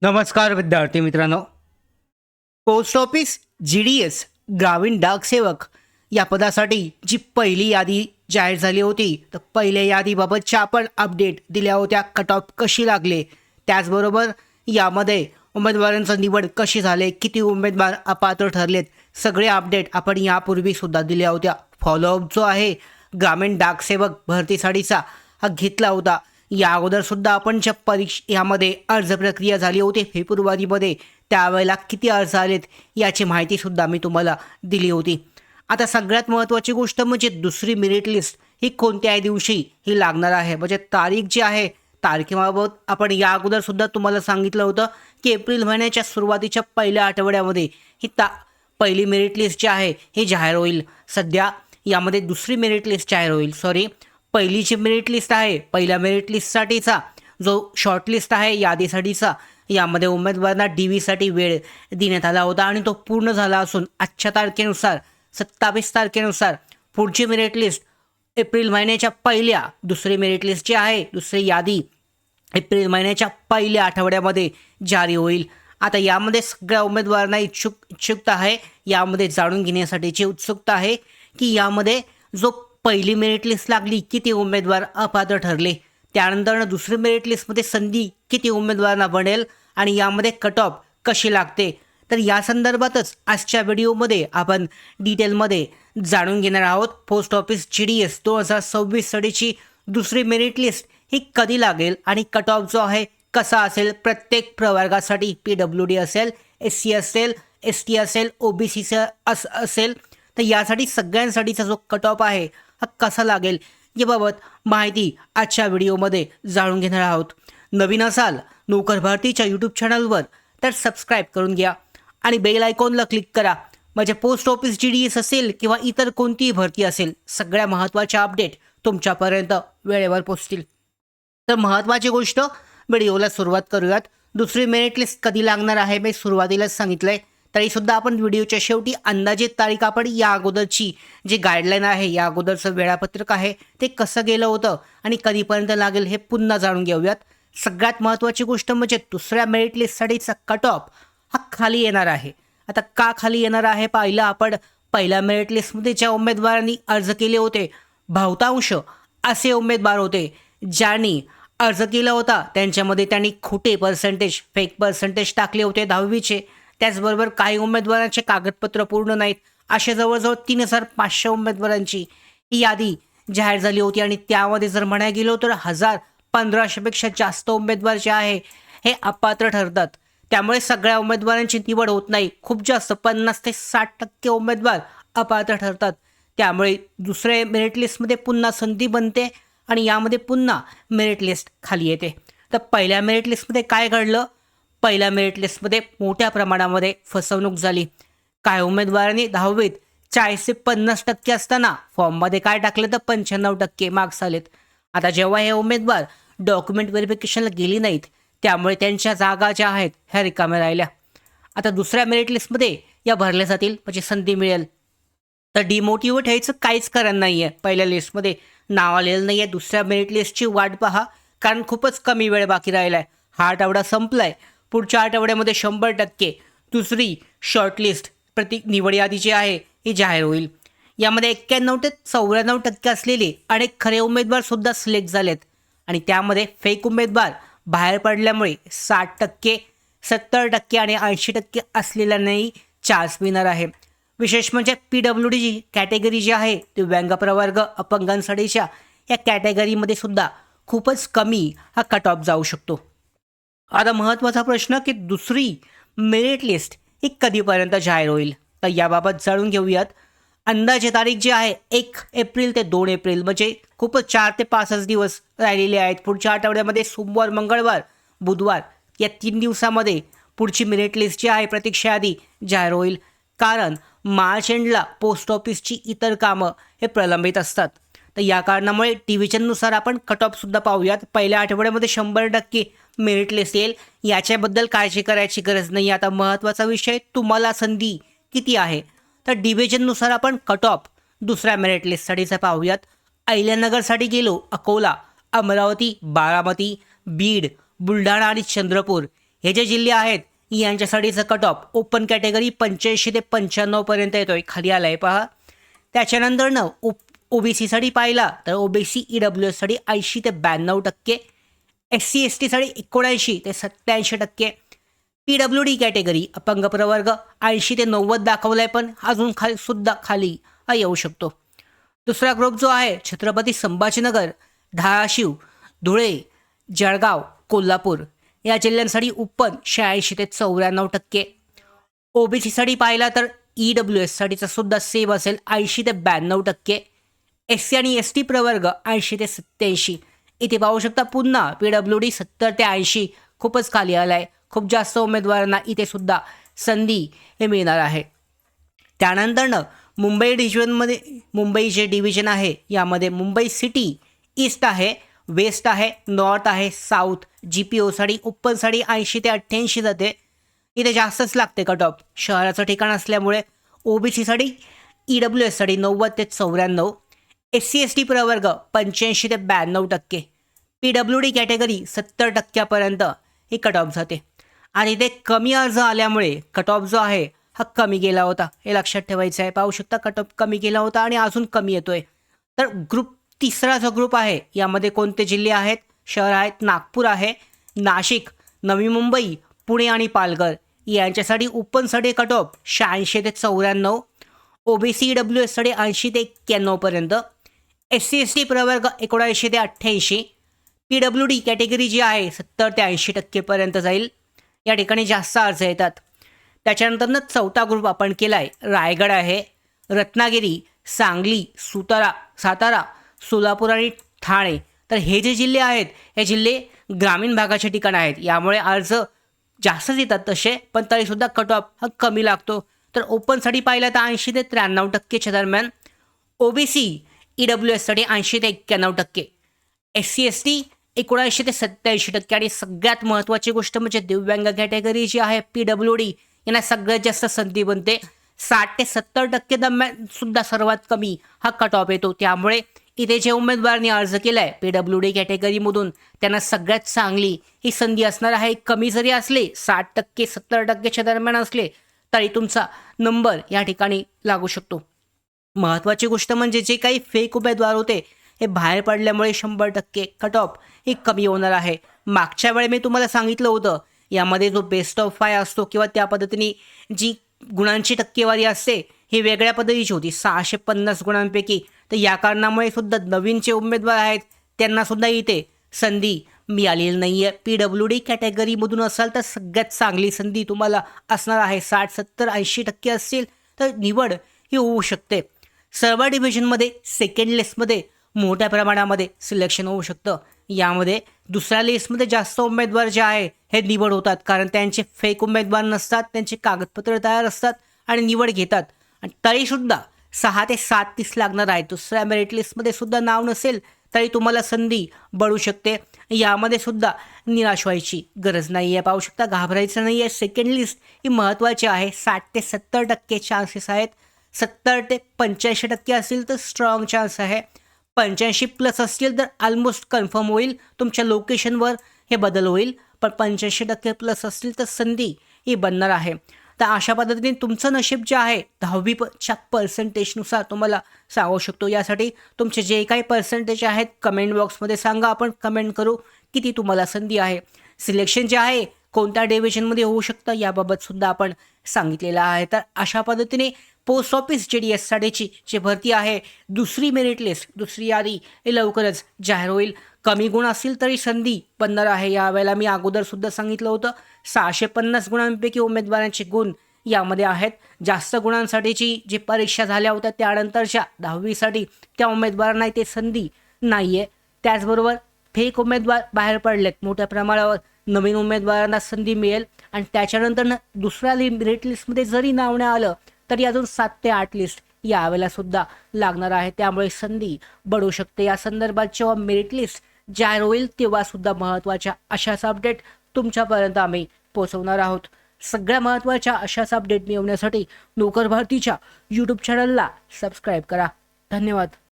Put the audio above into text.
नमस्कार विद्यार्थी मित्रांनो. पोस्ट ऑफिस GDS ग्रामीण डाक सेवक या पदासाठी जी पहिली यादी जाहीर झाली होती, तर पहिल्या यादीबाबतच्या आपण अपडेट दिल्या होत्या. कट ऑफ कशी लागले, त्याचबरोबर यामध्ये उमेदवारांचं निवड कशी झाले, किती उमेदवार अपात्र ठरलेत, सगळे अपडेट आपण यापूर्वी सुद्धा दिल्या होत्या. फॉलोअप जो आहे ग्रामीण डाक सेवक भरतीसाठीचा हा घेतला होता. या अगोदरसुद्धा आपण ज्या यामध्ये अर्ज प्रक्रिया झाली होती फेब्रुवारीमध्ये, त्यावेळेला किती अर्ज आलेत याची माहितीसुद्धा मी तुम्हाला दिली होती. आता सगळ्यात महत्त्वाची गोष्ट म्हणजे दुसरी मेरिट लिस्ट ही कोणत्याही दिवशी ही लागणार आहे. म्हणजे तारीख जी आहे, तारखेबाबत आपण या अगोदरसुद्धा तुम्हाला सांगितलं होतं की एप्रिल महिन्याच्या सुरुवातीच्या पहिल्या आठवड्यामध्ये ही पहिली मेरिट लिस्ट जी आहे ही जाहीर होईल. सध्या यामध्ये दुसरी मेरिट लिस्ट जाहीर होईल. पहिली जी मेरिट लिस्ट आहे, पहिल्या मेरिट लिस्टसाठीचा जो शॉर्टलिस्ट आहे यादीसाठीचा, यामध्ये उमेदवारांना DVसाठी वेळ देण्यात आला होता आणि तो पूर्ण झाला असून आजच्या तारखेनुसार 27 तारखेनुसार पुढची मेरिट लिस्ट एप्रिल महिन्याच्या दुसरी मेरिट लिस्ट जी आहे, दुसरी यादी एप्रिल महिन्याच्या पहिल्या आठवड्यामध्ये जारी होईल. आता यामध्ये सगळ्या उमेदवारांना इच्छुकता आहे, यामध्ये जाणून घेण्यासाठीची उत्सुकता आहे की यामध्ये जो पहिली मेरिट लिस्ट लागली किती उमेदवार अपात्र ठरले, त्यानंतर दुसरी मेरिट लिस्टमध्ये संधी किती उमेदवारांना बनेल आणि यामध्ये कट ऑफ कशी लागते, तर या संदर्भातच आजच्या व्हिडिओमध्ये आपण डिटेलमध्ये जाणून घेणार आहोत. पोस्ट ऑफिस GDS 2026साठीची दुसरी मेरिट लिस्ट ही कधी लागेल आणि कट ऑफ जो आहे कसा असेल, प्रत्येक प्रवर्गासाठी PWD असेल, SC असेल, ST असेल, OBC असेल, तर यासाठी सगळ्यांसाठीचा जो कट ऑफ आहे हा कसा लागेल याबाबत माहिती आजच्या व्हिडिओमध्ये जाणून घेणार आहोत. नवीन असाल नोकर भारतीच्या यूट्यूब चॅनलवर तर सबस्क्राईब करून घ्या आणि बेल आयकॉनला क्लिक करा. म्हणजे पोस्ट ऑफिस GDS असेल किंवा इतर कोणतीही भरती असेल, सगळ्या महत्त्वाच्या अपडेट तुमच्यापर्यंत वेळेवर पोचतील. तर महत्त्वाची गोष्ट, व्हिडिओला सुरुवात करूयात. दुसरी मेरिट लिस्ट कधी लागणार आहे मी सुरुवातीलाच सांगितलं आहे, तरीसुद्धा आपण व्हिडिओच्या शेवटी अंदाजित तारीख आपण या अगोदरची जी गाईडलाईन आहे, या अगोदरचं वेळापत्रक आहे ते कसं गेलं होतं आणि कधीपर्यंत लागेल हे पुन्हा जाणून घेऊयात. सगळ्यात महत्त्वाची गोष्ट म्हणजे दुसऱ्या मेरिट लिस्टसाठीचा कट ऑफ हा खाली येणार आहे. आता का खाली येणार आहे पाहिलं आपण, पहिल्या मेरिट लिस्टमध्ये ज्या उमेदवारांनी अर्ज केले होते, बहुतांश असे उमेदवार होते ज्यांनी अर्ज केला होता त्यांच्यामध्ये त्यांनी खोटे पर्सेंटेज, फेक पर्सेंटेज टाकले होते 10वीचे. त्याचबरोबर काही उमेदवारांचे कागदपत्र पूर्ण नाहीत. असे जवळजवळ 3500 उमेदवारांची ही यादी जाहीर झाली होती आणि त्यामध्ये जर म्हणायला गेलो तर 1500पेक्षा जास्त उमेदवार जे आहे हे अपात्र ठरतात. त्यामुळे सगळ्या उमेदवारांची निवड होत नाही. खूप जास्त 50 ते 60% उमेदवार अपात्र ठरतात. त्यामुळे दुसऱ्या मेरिट लिस्टमध्ये पुन्हा संधी बनते आणि यामध्ये पुन्हा मेरिट लिस्ट खाली येते. तर पहिल्या मेरिट लिस्टमध्ये काय घडलं, पहिल्या मेरिट लिस्टमध्ये मोठ्या प्रमाणामध्ये फसवणूक झाली. काय उमेदवारांनी 10वीत 40 ते 50% असताना फॉर्ममध्ये काय टाकलं तर 95% मार्क्स आलेत. आता जेव्हा हे उमेदवार डॉक्युमेंट व्हेरिफिकेशनला गेली नाहीत, त्यामुळे त्यांच्या जागा ज्या आहेत ह्या रिकाम्या राहिल्या. आता दुसऱ्या मेरिट लिस्टमध्ये या भरल्या जातील, म्हणजे संधी मिळेल. तर डिमोटिवेट व्हायचं काहीच कारण नाही आहे. पहिल्या लिस्टमध्ये नाव आलेलं नाही आहे, दुसऱ्या मेरिट लिस्टची वाट पहा, कारण खूपच कमी वेळ बाकी राहिला आहे. हा आठवडा संपला आहे. पुढच्या आठवड्यामध्ये 100% दुसरी शॉर्टलिस्ट निवड यादी जी आहे ही जाहीर होईल. यामध्ये 91 ते 94% असलेले अनेक खरे उमेदवारसुद्धा सिलेक्ट झालेत आणि त्यामध्ये फेक उमेदवार बाहेर पडल्यामुळे 60%, 70% आणि 80% असलेल्यांनाही चान्स मिळणार आहे. विशेष म्हणजे PWD जी कॅटेगरी जी आहे, दिव्यांग प्रवर्ग, अपंगांसाठीच्या या कॅटेगरीमध्ये सुद्धा खूपच कमी हा कट ऑफ जाऊ शकतो. आता महत्त्वाचा प्रश्न की दुसरी मेरिट लिस्ट ही कधीपर्यंत जाहीर होईल, तर याबाबत जाणून घेऊयात. अंदाजे तारीख जी आहे 1 एप्रिल ते 2 एप्रिल, म्हणजे खूपच 4 ते 5 दिवस राहिलेले आहेत. पुढच्या आठवड्यामध्ये सोमवार, मंगळवार, बुधवार या 3 दिवसामध्ये पुढची मेरिट लिस्ट जी आहे, प्रतीक्षा यादी जाहीर होईल. कारण मार्च एंडला पोस्ट ऑफिसची इतर कामं हे प्रलंबित असतात. तर या कारणामुळे डिव्हिजननुसार आपण कट ऑफसुद्धा पाहूयात. पहिल्या आठवड्यामध्ये 100% मेरिट लिस्ट येईल, याच्याबद्दल काळजी करायची गरज नाही. आता महत्त्वाचा विषय, तुम्हाला संधी किती आहे, तर डिव्हिजननुसार आपण कट ऑफ दुसऱ्या मेरिट लिस्टसाठीचा पाहूयात. अहिल्यानगरसाठी गेलो, अकोला, अमरावती, बारामती, बीड, बुलढाणा आणि चंद्रपूर हे जे जिल्हे आहेत यांच्यासाठीचं कट ऑफ ओपन कॅटेगरी 85 ते 95 पर्यंत येतोय, खाली आलाय पहा. त्याच्यानंतरनं ओबीसीसाठी पाहिला तर ओबीसी EWSसाठी 80 ते 92%, SC ST साठी 79 ते 87%, PWD कॅटेगरी अपंग प्रवर्ग 80 ते 90 दाखवलाय, पण अजून खाली येऊ शकतो. दुसरा ग्रुप जो आहे छत्रपती संभाजीनगर, धाराशिव, धुळे, जळगाव, कोल्हापूर या जिल्ह्यांसाठी ओपन 86 ते 94%. ओबीसीसाठी पाहिला तर EWSसाठीचा सुद्धा सेम असेल 80 ते 92%, SC आणि ST प्रवर्ग 80 ते 87. इथे पाहू शकता पुन्हा PWD 70 ते 80 खूपच खाली आलाय. खूप जास्त उमेदवारांना इथे सुद्धा संधी हे मिळणार आहे. त्यानंतरनं मुंबई जे डिव्हिजन आहे यामध्ये मुंबई सिटी ईस्ट आहे, वेस्ट आहे, नॉर्थ आहे, साऊथ. GPOसाठी ओपनसाठी 80 ते 88 जाते. इथे जास्तच लागते कट ऑफ, शहराचं ठिकाण असल्यामुळे. ओबीसीसाठी EWSसाठी 90 ते 94, SC ST प्रवर्ग 85 ते 92%, PWD कॅटेगरी 70% ही कट ऑफ जाते. आणि ते कमी अर्ज आल्यामुळे कट ऑफ जो आहे हा कमी गेला होता, हे लक्षात ठेवायचं आहे. पाहू शकता कट ऑफ कमी गेला होता आणि अजून कमी येतोय. तर तिसरा जो ग्रुप आहे यामध्ये कोणते जिल्हे आहेत, शहर आहेत, नागपूर आहे, नाशिक, नवी मुंबई, पुणे आणि पालघर यांच्यासाठी ओपनसाठी कट ऑफ 86 ते 94, ओबीसी EWSसाठी 80 ते 91 पर्यंत, SC ST प्रवर्ग 79 ते 88, PWD कॅटेगरी जी आहे 70 ते 80% पर्यंत जाईल. या ठिकाणी जास्त अर्ज येतात. त्याच्यानंतरनं चौथा ग्रुप आपण केलाय, रायगड आहे, रत्नागिरी, सांगली, सातारा, सोलापूर आणि ठाणे. तर हे जे जिल्हे आहेत हे जिल्हे ग्रामीण भागाचे ठिकाण आहेत, यामुळे अर्ज जास्तच येतात तसे, पण तरीसुद्धा कट ऑफ हा कमी लागतो. तर ओपनसाठी पाहिलं तर 80 ते 93% दरम्यान, ओबीसी EWSसाठी 80 ते 91%, SC ST 79 ते 87%. आणि सगळ्यात महत्त्वाची गोष्ट म्हणजे दिव्यांग कॅटेगरी जी आहे PWD यांना सगळ्यात जास्त संधी बनते. 60 ते 70% दरम्यान सुद्धा सर्वात कमी हा कट ऑफ येतो. त्यामुळे इथे जे उमेदवारांनी अर्ज केलाय PWD कॅटेगरीमधून त्यांना सगळ्यात चांगली ही संधी असणार आहे. कमी जरी असले 60% 70%च्या दरम्यान असले तरी तुमचा नंबर या ठिकाणी लागू शकतो. महत्त्वाची गोष्ट म्हणजे जे काही फेक उमेदवार होते हे बाहेर पडल्यामुळे 100% कट ऑफ हे कमी होणार आहे. मागच्या वेळी मी तुम्हाला सांगितलं होतं यामध्ये जो बेस्ट ऑफ 5 असतो किंवा त्या पद्धतीने जी गुणांची टक्केवारी असते ही वेगळ्या पद्धतीची होती 650 गुणांपैकी. तर या कारणामुळे सुद्धा नवीन जे उमेदवार आहेत त्यांना सुद्धा इथे संधी मिळालेली नाही आहे. PWD कॅटेगरीमधून असाल तर सगळ्यात चांगली संधी तुम्हाला असणार आहे. 60 70 80% असतील तर निवड ही होऊ शकते. सर्व डिव्हिजनमध्ये सेकंड लिस्टमध्ये मोठ्या प्रमाणामध्ये सिलेक्शन होऊ शकतं. यामध्ये दुसऱ्या लिस्टमध्ये जास्त उमेदवार जे आहे हे निवड होतात, कारण त्यांचे फेक उमेदवार नसतात, त्यांचे कागदपत्र तयार असतात आणि निवड घेतात. आणि तरीसुद्धा 6 ते 7 तीस लागणार आहे. दुसऱ्या मेरिट लिस्टमध्ये सुद्धा नाव नसेल तरी तुम्हाला संधी बळू शकते. यामध्ये सुद्धा निराश व्हायची गरज नाही आहे. पाहू शकता, घाबरायचं नाही आहे. सेकंड लिस्ट ही महत्त्वाची आहे. 60 ते 70% चान्सेस आहेत. 70 ते 85% असतील तर स्ट्रॉंग चान्स आहे. 85+ असतील तर ऑलमोस्ट कन्फर्म होईल. तुमच्या लोकेशनवर हे बदल होईल, पण 85%+ असतील तर संधी ही बनणार आहे. तर अशा पद्धतीने तुमचं नशीब जे आहे 10वीच्या पर्सेंटेजनुसार तुम्हाला सांगू शकतो. यासाठी तुमचे जे काही पर्सेंटेज आहेत कमेंट बॉक्समध्ये सांगा, आपण कमेंट करू किती तुम्हाला संधी आहे. सिलेक्शन जे आहे कोणत्या डिव्हिजनमध्ये होऊ शकतं याबाबत सुद्धा आपण सांगितलेलं आहे. तर अशा पद्धतीने पोस्ट ऑफिस GDSसाठीची जी भरती आहे दुसरी मेरिट लिस्ट, दुसरी यादी हे लवकरच जाहीर होईल. कमी गुण असतील तरी संधी बनणार आहे. यावेळेला मी अगोदरसुद्धा सांगितलं होतं 650 गुणांपैकी उमेदवारांचे गुण यामध्ये आहेत. जास्त गुणांसाठीची जी परीक्षा झाल्या होत्या त्यानंतरच्या 10वीसाठी त्या उमेदवारांना इथे संधी नाही आहे. त्याचबरोबर फेक उमेदवार बाहेर पडलेत मोठ्या प्रमाणावर. नवीन उमेदवारांना संधी मिळेल आणि त्याच्यानंतर दुसऱ्या मेरिट लिस्टमध्ये जरी नाव नाही आलं तरी अजून 7 ते 8 लिस्ट यावेळेला सुद्धा लागणार आहे. त्यामुळे संधी बढू शकते. या संदर्भात जेव्हा मेरिट लिस्ट जाहीर होईल तेव्हा सुद्धा महत्त्वाच्या अशाच अपडेट तुमच्यापर्यंत आम्ही पोहोचवणार आहोत. सगळ्या महत्त्वाच्या अशाच अपडेट मिळवण्यासाठी नोकर भारतीच्या यूट्यूब चॅनलला सबस्क्राईब करा. धन्यवाद.